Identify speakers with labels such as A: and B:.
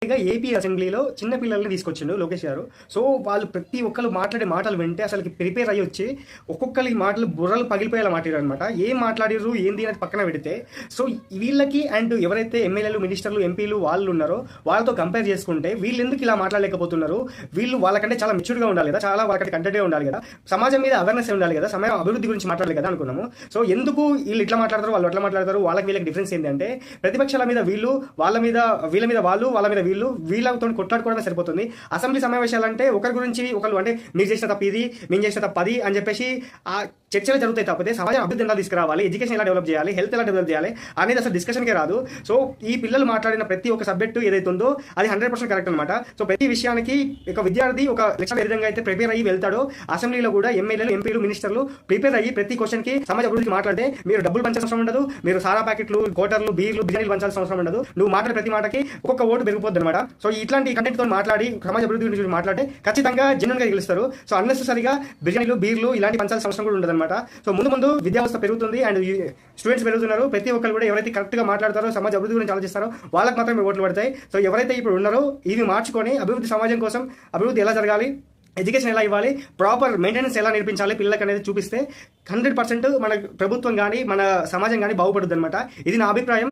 A: AP అసెంబ్లీలో చిన్న పిల్లల్ని తీసుకొచ్చిండు లోకేష్ గారు. సో వాళ్ళు ప్రతి ఒక్కరు మాట్లాడే మాటలు వింటే అసలు ప్రిపేర్ అయ్యి వచ్చి ఒక్కొక్కరి మాటలు బుర్రలు పగిలిపోయేలా మాట్లాడారు అనమాట. ఏం మాట్లాడిర్రు ఏంది అనేది పక్కన పెడితే, సో వీళ్ళకి అండ్ ఎవరైతే ఎమ్మెల్యేలు, మినిస్టర్లు, ఎంపీలు వాళ్ళు ఉన్నారో వాళ్ళతో కంపేర్ చేసుకుంటే వీళ్ళు ఎందుకు ఇలా మాట్లాడలేకపోతున్నారు? వీళ్ళు వాళ్ళకంటే చాలా మెచ్యూర్గా ఉండాలి కదా, చాలా వాళ్ళకంటే కంటెంట్గా ఉండాలి కదా, సమాజం మీద అవేర్నెస్ ఉండాలి కదా, సమాజం అభివృద్ధి గురించి మాట్లాడాలి కదా అనుకున్నాము. సో ఎందుకు వీళ్ళు ఇట్లా మాట్లాడతారు, వాళ్ళు ఎట్లా మాట్లాడతారు, వీళ్ళకి డిఫరెన్స్ ఏంటంటే ప్రతిపక్షాల మీద వీళ్ళు, వీళ్ళ మీద వాళ్ళు, వాళ్ళ మీద వీళ్ళతో కొట్లాడుకోవడమే సరిపోతుంది. అసెంబ్లీ సమావేశాలంటే ఒకరి గురించి ఒకరు అంటే మీరు చేసిన తప్పు ఇది, మేము చేసిన తప్పు అది అని చెప్పేసి ఆ చర్చలు జరుగుతాయి తప్పితే సమాజం అభివృద్ధి ఎలా తీసుకురావాలి, ఎడ్యుకేషన్ ఎలా డెవలప్ చేయాలి, హెల్త్ ఎలా డెవలప్ చేయాలి అనేది అసలు డిస్కషన్కే రాదు. సో ఈ పిల్లలు మాట్లాడిన ప్రతి ఒక్క సబ్జెక్టు ఏదైతే ఉందో అది 100% కరెక్ట్ అనమాట. సో ప్రతి విషయానికి ఒక విద్యార్థి ఒక లెక్చర్ ఏ విధంగా అయితే ప్రిపేర్ అయ్యి వెళ్తాడో అసెంబ్లీలో కూడా ఎమ్మెల్యేలు, ఎంపీలు, మినిస్టర్లు ప్రిపేర్ అయ్యి ప్రతి క్వశ్చన్కి సమాజ అభివృద్ధికి మాట్లాడితే మీరు డబ్బులు పంచాల్సిన అవసరం ఉండదు, మీరు సారా ప్యాకెట్లు, కోటర్లు, బీర్లు, బిర్యానీలు పంచాల్సిన అవసరం ఉండదు. నువ్వు మాట్లాడే ప్రతి మాటకి ఒక్కొక్క ఓటు పెరిగిపోద్ది అనమాట. సో ఇట్లాంటి కంటెంట్ తో మాట్లాడి సమాజ అభివృద్ధి గురించి మాట్లాడితే ఖచ్చితంగా జెన్యున్ గా గెలుస్తారు. సో అన్నెసెసరీగా బిర్యానీలు, బీర్లు ఇలాంటి పంచాల్సిన అవసరం కూడా ఉండదు అనమాట. సో ముందు విద్యా వ్యవస్థ పెరుగుతుంది అండ్ స్టూడెంట్స్ పెరుగుతున్నారు. ప్రతి ఒక్కరు కూడా ఎవరైతే కరెక్ట్ గా మాట్లాడతారో, సమాజ అభివృద్ధి గురించి ఆలోచిస్తారో వాళ్ళకి మాత్రమే ఓట్లు పడతాయి. సో ఎవరైతే ఇప్పుడు ఉన్నారో ఇవి మార్చుకొని అభివృద్ధి, సమాజం కోసం అభివృద్ధి ఎలా జరగాలి, ఎడ్యుకేషన్ ఎలా ఇవ్వాలి, ప్రాపర్ మెయింటెనెన్స్ ఎలా నేర్పించాలి పిల్లలకి అనేది చూపిస్తే 100% మన ప్రభుత్వం కానీ మన సమాజం కానీ బాగుపడుతుంది అనమాట. ఇది నా అభిప్రాయం.